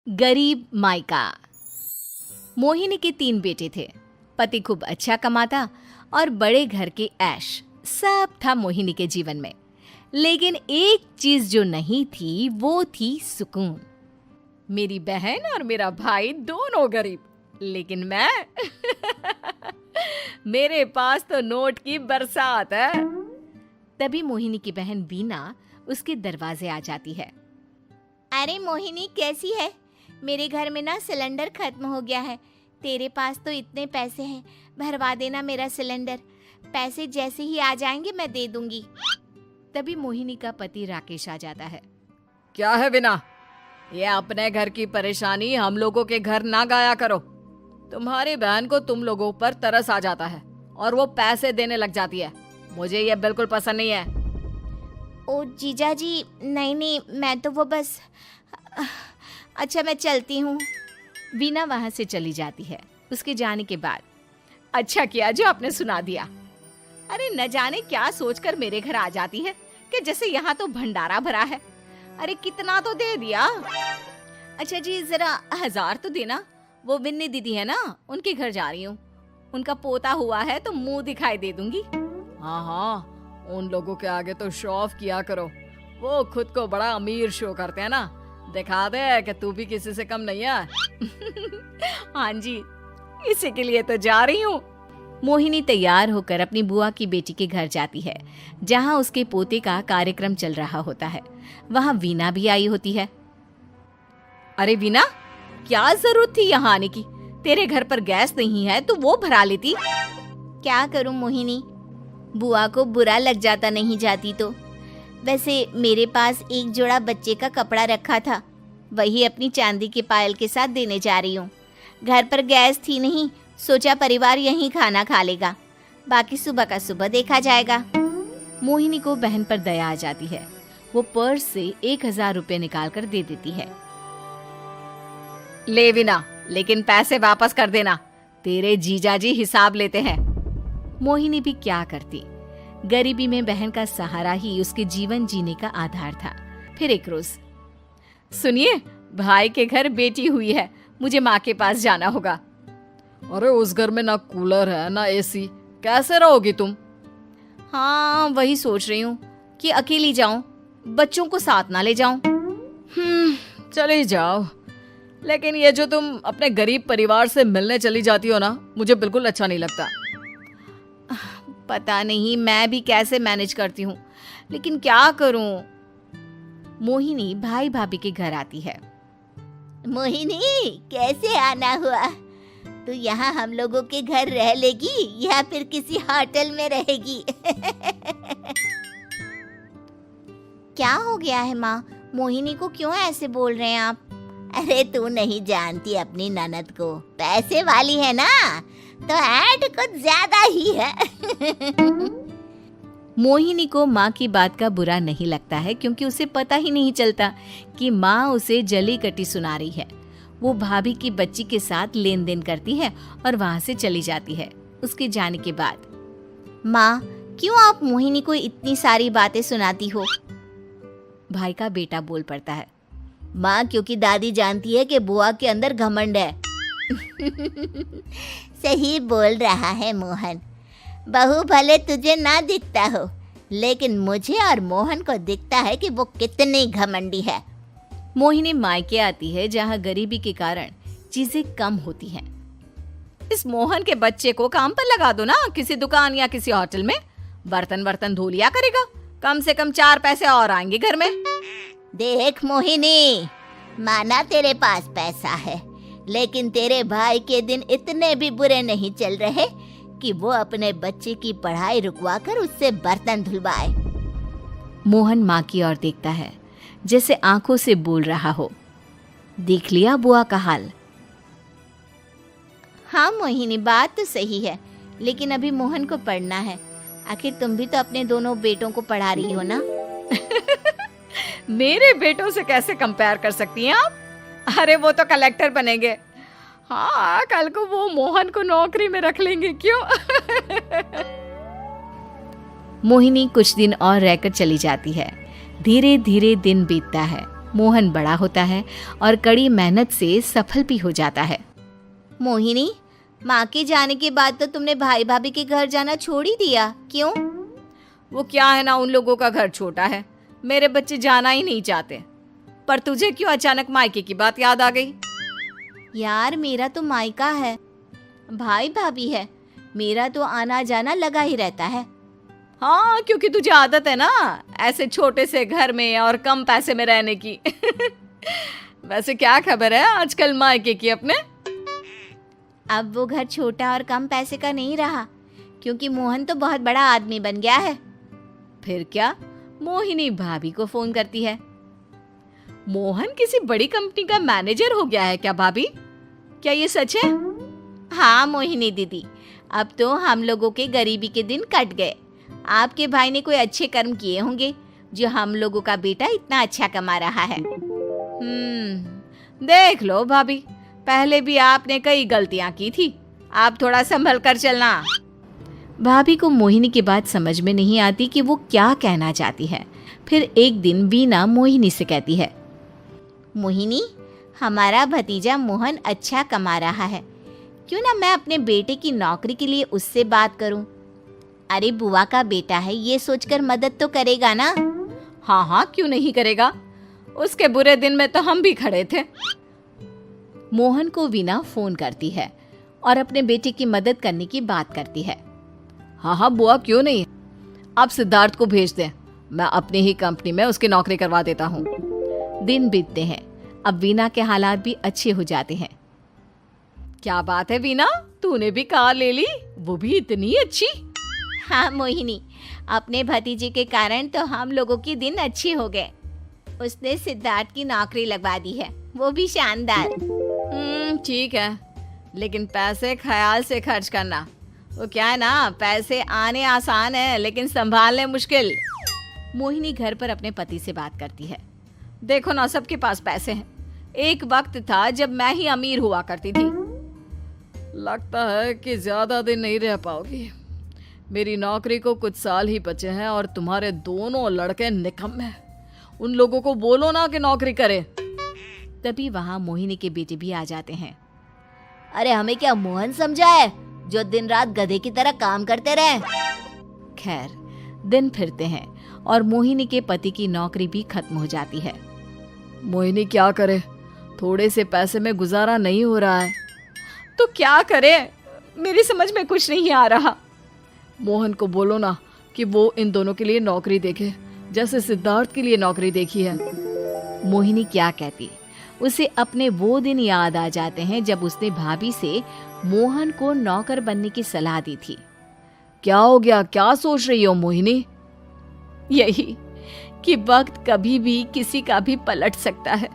गरीब मायका। मोहिनी के 3 बेटे थे। पति खूब अच्छा कमाता और बड़े घर के ऐश सब था मोहिनी के जीवन में। लेकिन एक चीज जो नहीं थी वो थी सुकून। मेरी बहन और मेरा भाई दोनों गरीब, लेकिन मैं मेरे पास तो नोट की बरसात है। तभी मोहिनी की बहन बीना उसके दरवाजे आ जाती है। अरे मोहिनी, कैसी है? मेरे घर में ना सिलेंडर खत्म हो गया है। तेरे पास तो इतने पैसे हैं, भरवा देना मेरा सिलेंडर। पैसे जैसे ही आ जाएंगे मैं दे दूंगी। तभी मोहिनी का पति राकेश आ जाता है। क्या है बिना, ये अपने घर की परेशानी हम लोगों के घर ना गाया करो। तुम्हारी बहन को तुम लोगों पर तरस आ जाता है और वो पैसे देने लग जाती है। मुझे ये बिल्कुल पसंद नहीं है। ओ जीजा जी, नहीं, मैं तो वो बस अच्छा मैं चलती हूँ। बीना वहां से चली जाती है। उसके जाने के बाद अच्छा किया जो आपने सुना दिया। अरे न जाने क्या सोचकर मेरे घर आ जाती है कि जैसे यहाँ तो भंडारा भरा है। अरे कितना तो दे दिया। अच्छा जी, जरा 1000 तो देना। वो बिन्नी दीदी है ना, उनके घर जा रही हूँ। उनका पोता हुआ है तो मुंह दिखाई दे दूंगी। हाँ, उन लोगों के आगे तो शो ऑफ किया करो। वो खुद को बड़ा अमीर शो करते हैं ना। दिखा दे कि तू भी किसी से कम नहीं है। हाँ जी, इसी के लिए तो जा रही हूँ। मोहिनी तैयार होकर अपनी बुआ की बेटी के घर जाती है, जहाँ उसके पोते का कार्यक्रम चल रहा होता है। वहाँ वीना भी आई होती है। अरे वीना, क्या जरूरत थी यहाँ आने की? तेरे घर पर गैस नहीं है तो वो भरा लेती। क्या करूं मोहिनी, बुआ को बुरा लग जाता नहीं जाती तो। वैसे मेरे पास एक जोड़ा बच्चे का कपड़ा रखा था, वही अपनी चांदी के पायल के साथ देने जा रही हूँ। घर पर गैस थी नहीं, सोचा परिवार यहीं खाना खा लेगा, बाकी सुबह का सुबह देखा जाएगा। मोहिनी को बहन पर दया आ जाती है। वो पर्स से 1000 रुपए निकाल कर दे देती है। ले वीना, लेकिन पैसे वापस कर देना, तेरे जीजाजी हिसाब लेते हैं। मोहिनी भी क्या करती, गरीबी में बहन का सहारा ही उसके जीवन जीने का आधार था। फिर एक रोज, सुनिए, भाई के घर बेटी हुई है, मुझे माँ के पास जाना होगा। अरे उस घर में ना कूलर है ना एसी, कैसे रहोगी तुम? हाँ, वही सोच रही हूँ कि अकेली जाऊं, बच्चों को साथ ना ले जाऊं। चली जाओ, लेकिन ये जो तुम अपने गरीब परिवार से मिलने चली जाती हो ना, मुझे बिल्कुल अच्छा नहीं लगता। पता नहीं मैं भी कैसे मैनेज करती हूँ, लेकिन क्या करूँ। मोहिनी भाई भाभी के घर आती है। मोहिनी, कैसे आना हुआ? तू यहाँ हम लोगों के घर रह लेगी या फिर किसी होटल में रहेगी? क्या हो गया है माँ? मोहिनी को क्यों ऐसे बोल रहे हैं आप? अरे तू नहीं जानती अपनी ननद को, पैसे वाली है ना, तो ऐड कुछ ज्यादा ही है। मोहिनी को माँ की बात का बुरा नहीं लगता है, क्योंकि उसे पता ही नहीं चलता कि माँ उसे जली कटी सुना रही है। वो भाभी की बच्ची के साथ लेन देन करती है और वहाँ से चली जाती है। उसके जाने के बाद, माँ, क्यों आप मोहिनी को इतनी सारी बातें सुनाती हो? भाई का बेटा बोल पड़ता है। माँ, क्योंकि दादी जानती है कि बुआ के अंदर घमंड है। सही बोल रहा है मोहन। बहू भले तुझे ना दिखता हो, लेकिन मुझे और मोहन को दिखता है कि वो कितनी घमंडी है। मोहिनी मायके आती है, जहाँ गरीबी के कारण चीजें कम होती हैं। इस मोहन के बच्चे को काम पर लगा दो ना, किसी दुकान या किसी होटल में। बर्तन धो लिया करेगा, कम से कम 4 पैसे और आएंगे घर में। देख मोहिनी, माना तेरे पास पैसा है, लेकिन तेरे भाई के दिन इतने भी बुरे नहीं चल रहे कि वो अपने बच्चे की पढ़ाई रुकवाकर उससे बर्तन धुलवाए। मोहन माँ की ओर देखता है, जैसे आंखों से बोल रहा हो, देख लिया बुआ का हाल। हाँ मोहिनी, बात तो सही है, लेकिन अभी मोहन को पढ़ना है। आखिर तुम भी तो अपने दोनों बेटों को पढ़ा रही हो ना। मेरे बेटों से कैसे कंपेयर कर सकती हैं आप? अरे वो तो कलेक्टर बनेंगे। हाँ, कल को वो मोहन को नौकरी में रख लेंगे, क्यों? मोहिनी कुछ दिन और रहकर चली जाती है। धीरे धीरे दिन बीतता है मोहन बड़ा होता है और कड़ी मेहनत से सफल भी हो जाता है। मोहिनी, माँ के जाने के बाद तो तुमने भाई भाभी के घर जाना छोड़ ही दिया, क्यों? वो क्या है ना, उन लोगों का घर छोटा है, मेरे बच्चे जाना ही नहीं चाहते। पर तुझे क्यों अचानक मायके की बात याद आ गई? यार, मेरा तो मायका है, भाई भाभी है, मेरा तो आना जाना लगा ही रहता है। हाँ, क्योंकि तुझे आदत है ना ऐसे छोटे से घर में और कम पैसे में रहने की। वैसे क्या खबर है आजकल मायके की अपने? अब वो घर छोटा और कम पैसे का नहीं रहा, क्योंकि मोहन तो बहुत बड़ा आदमी बन गया है। फिर क्या? मोहिनी भाभी को फोन करती है। मोहन किसी बड़ी कंपनी का मैनेजर हो गया है क्या भाभी? क्या ये सच है? हाँ मोहिनी दीदी, अब तो हम लोगों के गरीबी के दिन कट गए। आपके भाई ने कोई अच्छे कर्म किए होंगे जो हम लोगों का बेटा इतना अच्छा कमा रहा है। देख लो भाभी, पहले भी आपने कई गलतियां की थी, आप थोड़ा संभल कर चलना। भाभी को मोहिनी की बात समझ में नहीं आती कि वो क्या कहना चाहती है। फिर एक दिन वीना मोहिनी से कहती है, मोहिनी, हमारा भतीजा मोहन अच्छा कमा रहा है, क्यों ना मैं अपने बेटे की नौकरी के लिए उससे बात करूं? अरे बुआ का बेटा है, ये सोचकर मदद तो करेगा ना? हाँ हाँ, क्यों नहीं करेगा, उसके बुरे दिन में तो हम भी खड़े थे। मोहन को वीना फोन करती है और अपने बेटे की मदद करने की बात करती है। हाँ हाँ बुआ, क्यों नहीं, आप सिद्धार्थ को भेज दें, मैं अपनी ही कंपनी में उसकी नौकरी करवा देता हूँ। दिन बीतते हैं, अब वीना के हालात भी अच्छे हो जाते हैं। क्या बात है वीना, तूने भी कार ले ली, वो भी इतनी अच्छी? हाँ मोहिनी, अपने भतीजे के कारण तो हम लोगों के दिन अच्छे हो गए। उसने सिद्धार्थ की नौकरी लगवा दी है, वो भी शानदार। ठीक है, लेकिन पैसे ख्याल से खर्च करना। वो क्या है ना, पैसे आने आसान है लेकिन संभालने मुश्किल। मोहिनी घर पर अपने पति से बात करती है। देखो ना, सबके पास पैसे हैं, एक वक्त था जब मैं ही अमीर हुआ करती थी। लगता है कि ज्यादा दिन नहीं रह पाओगी, मेरी नौकरी को कुछ साल ही बचे हैं और तुम्हारे दोनों लड़के निकम्मे हैं। उन लोगों को बोलो ना कि नौकरी करे। तभी वहां मोहिनी के बेटे भी आ जाते हैं। अरे हमें क्या मोहन समझा है जो दिन रात गधे की तरह काम करते रहे? खैर, दिन फिरते हैं और मोहिनी के पति की नौकरी भी खत्म हो जाती है। मोहिनी क्या करे, थोड़े से पैसे में गुजारा नहीं हो रहा है। तो क्या करे, मेरी समझ में कुछ नहीं आ रहा। मोहन को बोलो ना कि वो इन दोनों के लिए नौकरी देखे, जैसे सिद्धार्थ के लिए नौकरी देखी है। मोहिनी क्या कहती, उसे अपने वो दिन याद आ जाते हैं जब उसने भाभी से मोहन को नौकर बनने की सलाह दी थी। क्या हो गया, क्या सोच रही हो मोहिनी? यही कि वक्त कभी भी किसी का भी पलट सकता है,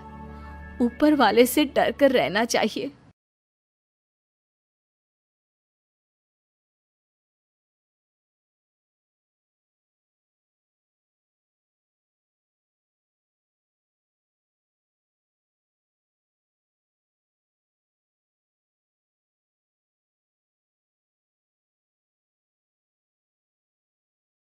ऊपर वाले से डर कर रहना चाहिए।